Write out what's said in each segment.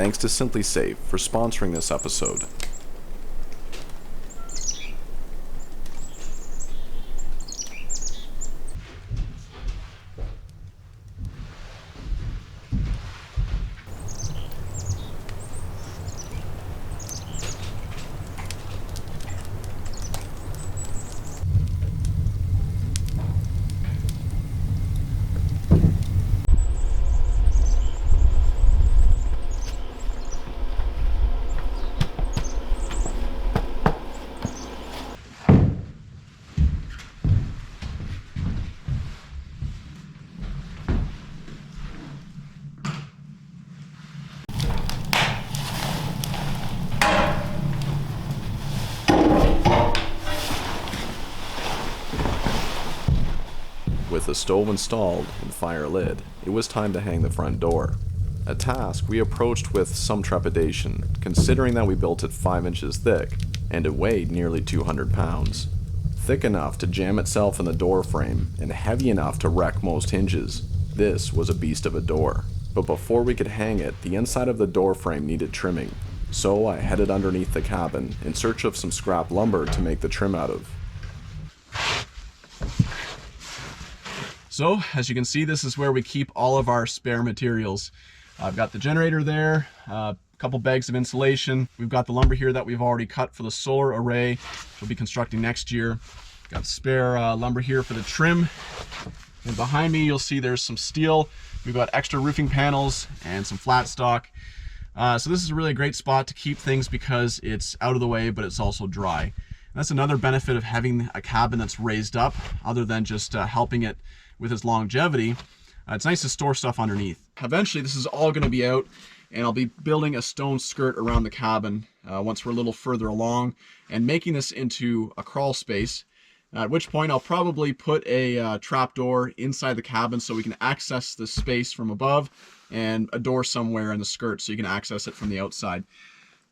thanks to SimpliSafe for sponsoring this episode. With the stove installed and fire lit, it was time to hang the front door. A task we approached with some trepidation, considering that we built it 5 inches thick, and it weighed nearly 200 pounds. Thick enough to jam itself in the door frame, and heavy enough to wreck most hinges. This was a beast of a door. But before we could hang it, the inside of the door frame needed trimming, so I headed underneath the cabin in search of some scrap lumber to make the trim out of. So, as you can see, this is where we keep all of our spare materials. I've got the generator there, a couple bags of insulation. We've got the lumber here that we've already cut for the solar array, which we'll be constructing next year. Got spare lumber here for the trim. And behind me, you'll see there's some steel. We've got extra roofing panels and some flat stock. So this is really a great spot to keep things because it's out of the way, but it's also dry. And that's another benefit of having a cabin that's raised up, other than just helping it with its longevity. It's nice to store stuff underneath. Eventually this is all going to be out, and I'll be building a stone skirt around the cabin once we're a little further along, and making this into a crawl space, at which point I'll probably put a trapdoor inside the cabin so we can access the space from above, and a door somewhere in the skirt so you can access it from the outside.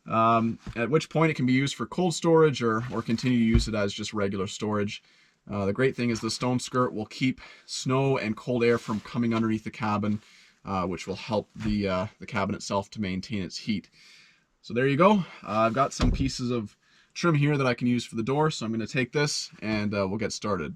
At which point it can be used for cold storage or continue to use it as just regular storage. The great thing is the stone skirt will keep snow and cold air from coming underneath the cabin, which will help the cabin itself to maintain its heat. So there you go. I've got some pieces of trim here that I can use for the door, so I'm going to take this and we'll get started.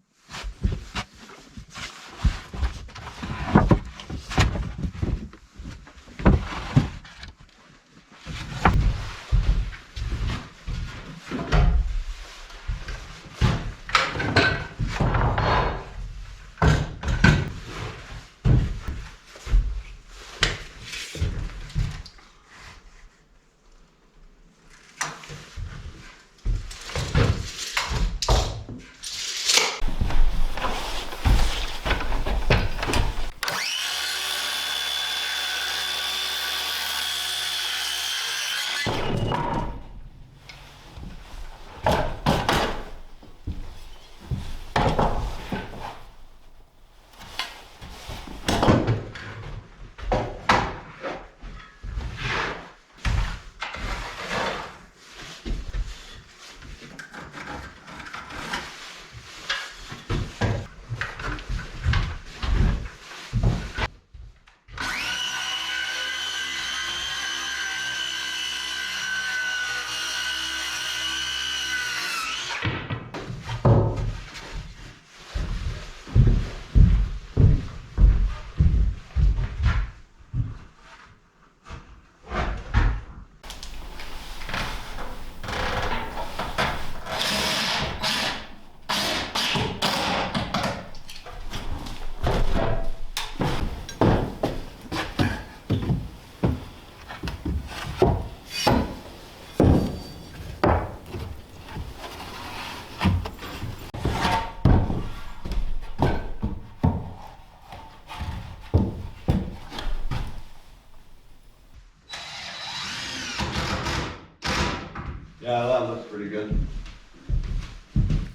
Yeah, that looks pretty good.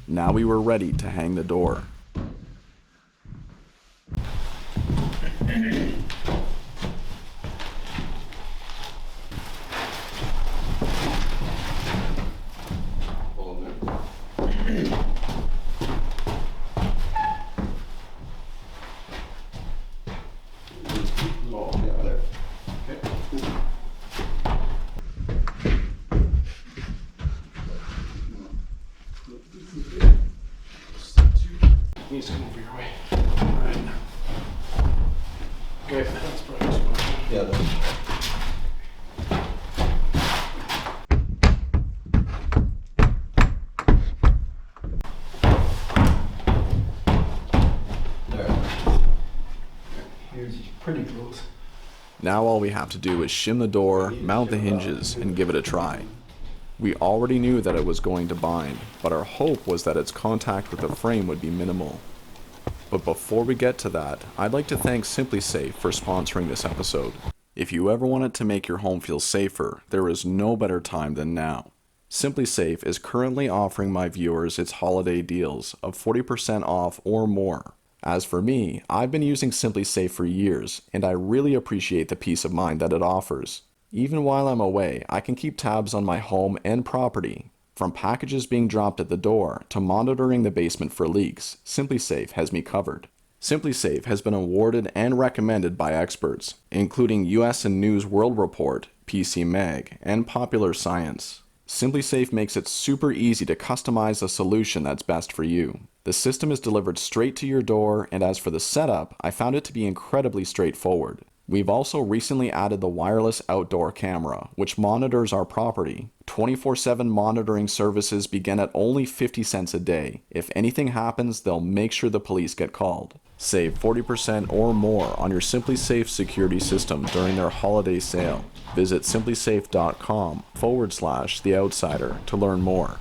Now we were ready to hang the door. needs to come over your way. Alright. Okay, that's probably too much. Yeah, there. Here's pretty close. Now all we have to do is shim the door, mount the hinges, and give it a try. We already knew that it was going to bind, but our hope was that its contact with the frame would be minimal. But before we get to that, I'd like to thank SimpliSafe for sponsoring this episode. If you ever wanted to make your home feel safer, there is no better time than now. SimpliSafe is currently offering my viewers its holiday deals of 40% off or more. As for me, I've been using SimpliSafe for years, and I really appreciate the peace of mind that it offers. Even while I'm away, I can keep tabs on my home and property. From packages being dropped at the door to monitoring the basement for leaks, SimpliSafe has me covered. SimpliSafe has been awarded and recommended by experts, including US and News World Report, PC Mag, and Popular Science. SimpliSafe makes it super easy to customize a solution that's best for you. The system is delivered straight to your door, and as for the setup, I found it to be incredibly straightforward. We've also recently added the wireless outdoor camera, which monitors our property. 24/7 monitoring services begin at only 50 cents a day. If anything happens, they'll make sure the police get called. Save 40% or more on your SimpliSafe security system during their holiday sale. Visit simplisafe.com/The Outsider to learn more.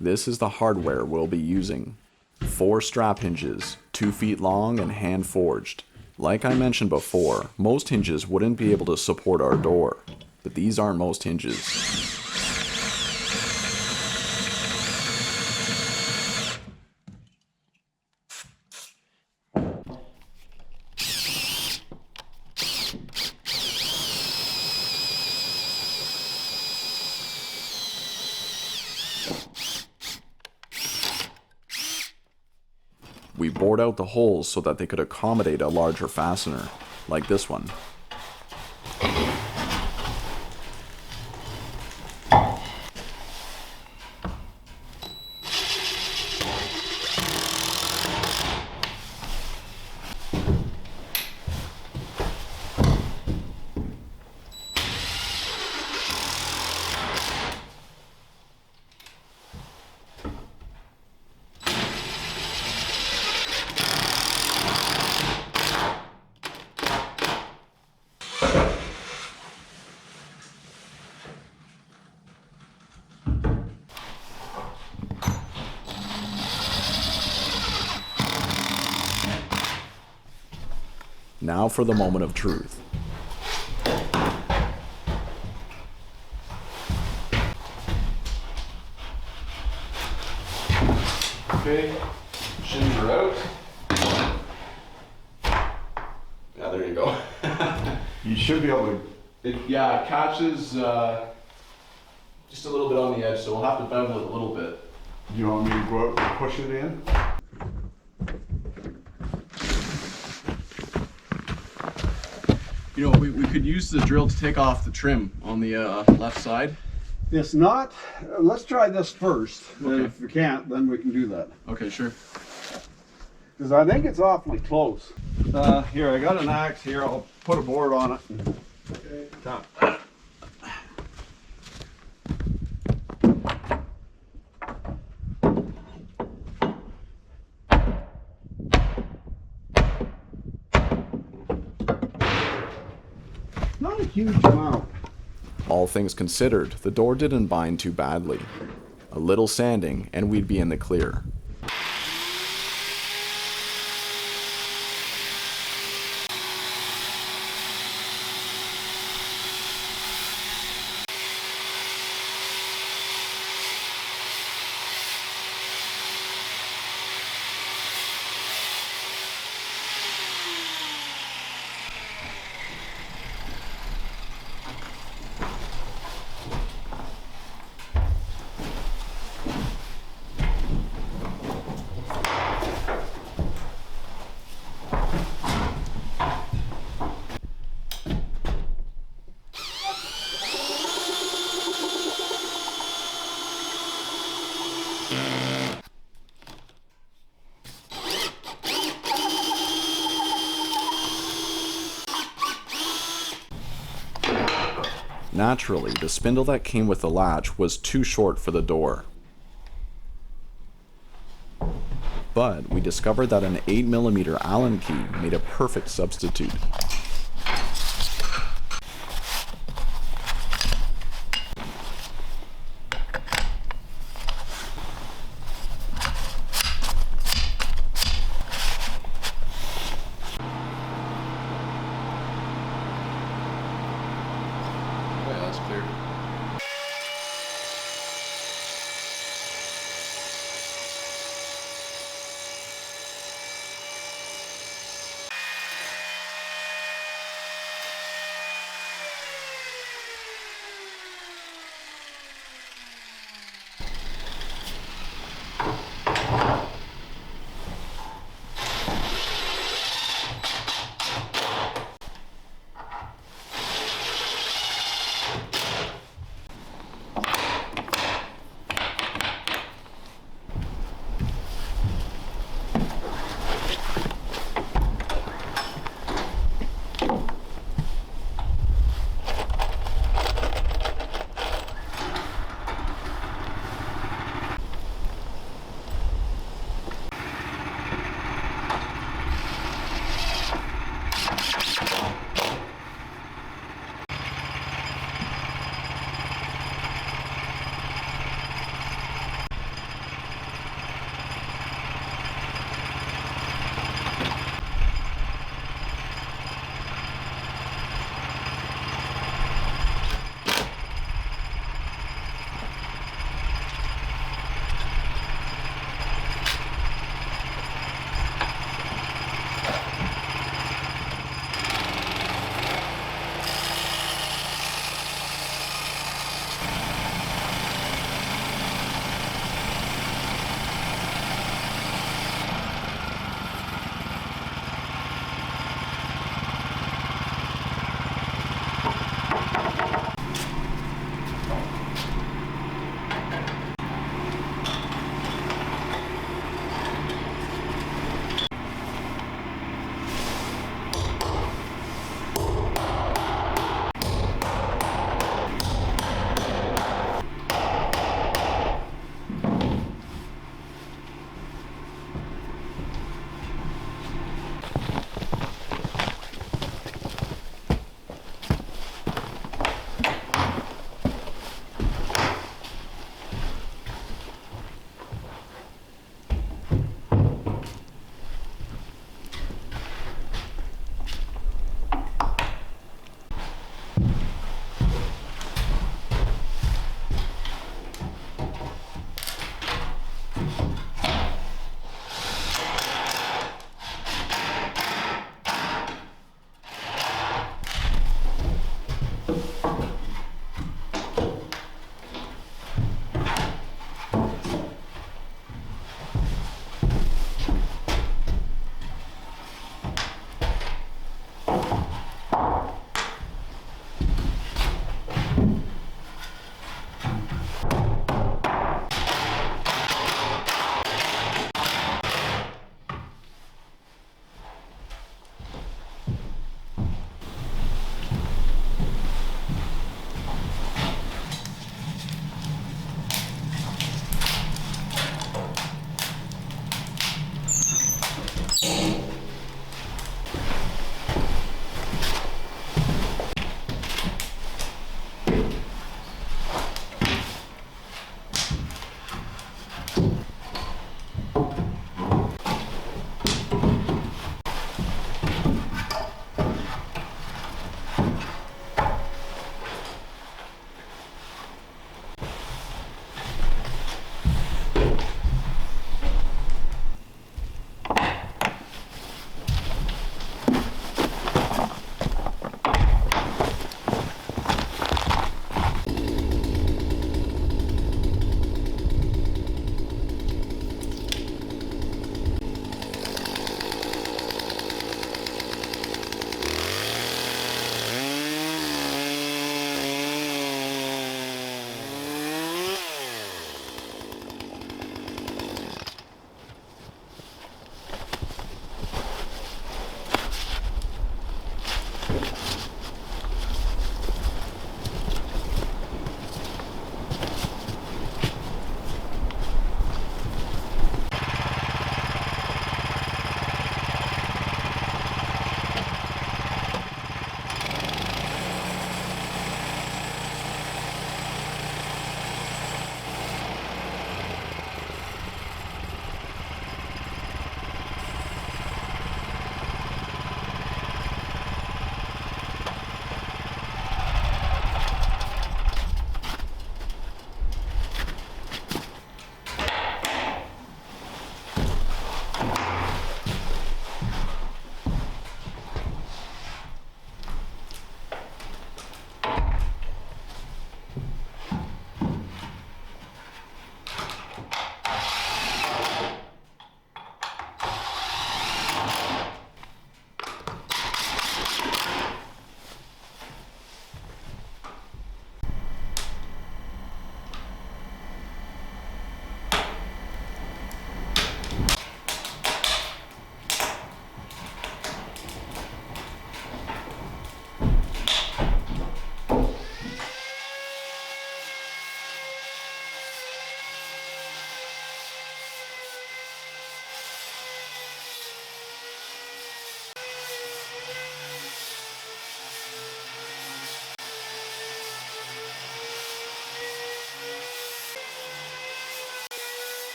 This is the hardware we'll be using. 4 strap hinges, 2 feet long and hand forged. Like I mentioned before, most hinges wouldn't be able to support our door, but these aren't most hinges. We bored out the holes so that they could accommodate a larger fastener, like this one. Now for the moment of truth. Okay, shims are out. Yeah, there you go. You should be able to. It catches just a little bit on the edge, so we'll have to bevel it a little bit. Do you want me to go out and push it in? You know, we could use the drill to take off the trim on the left side. It's not. Let's try this first. Okay. If we can't, then we can do that. Okay, sure. Because I think it's awfully close. Here, I got an axe here. I'll put a board on it. Okay. Come. Not a huge amount. All things considered, the door didn't bind too badly. A little sanding, and we'd be in the clear. Naturally, the spindle that came with the latch was too short for the door. But we discovered that an 8mm Allen key made a perfect substitute.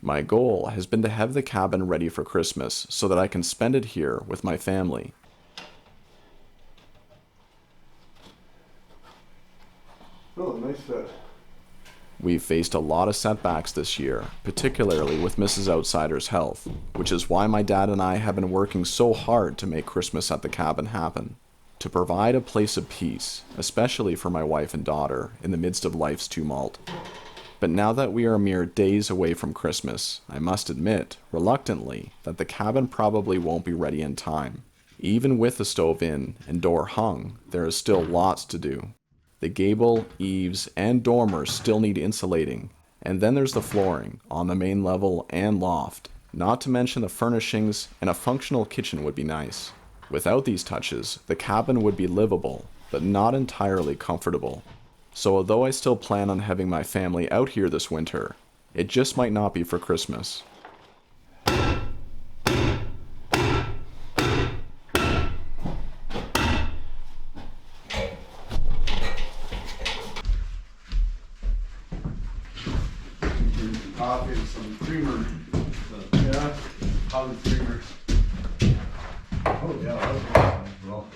My goal has been to have the cabin ready for Christmas so that I can spend it here with my family. Oh, nice fit. We've faced a lot of setbacks this year, particularly with Mrs. Outsider's health, which is why my dad and I have been working so hard to make Christmas at the cabin happen. To provide a place of peace, especially for my wife and daughter, in the midst of life's tumult. But now that we are mere days away from Christmas, I must admit, reluctantly, that the cabin probably won't be ready in time. Even with the stove in and door hung, there is still lots to do. The gable, eaves, and dormers still need insulating, and then there's the flooring on the main level and loft. Not to mention the furnishings, and a functional kitchen would be nice. Without these touches, the cabin would be livable, but not entirely comfortable. So although I still plan on having my family out here this winter, it just might not be for Christmas. Coffee and some creamer. Yeah, coffee creamer. Oh yeah, that's awesome. Well.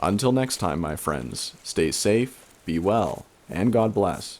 Until next time, my friends, stay safe, be well, and God bless.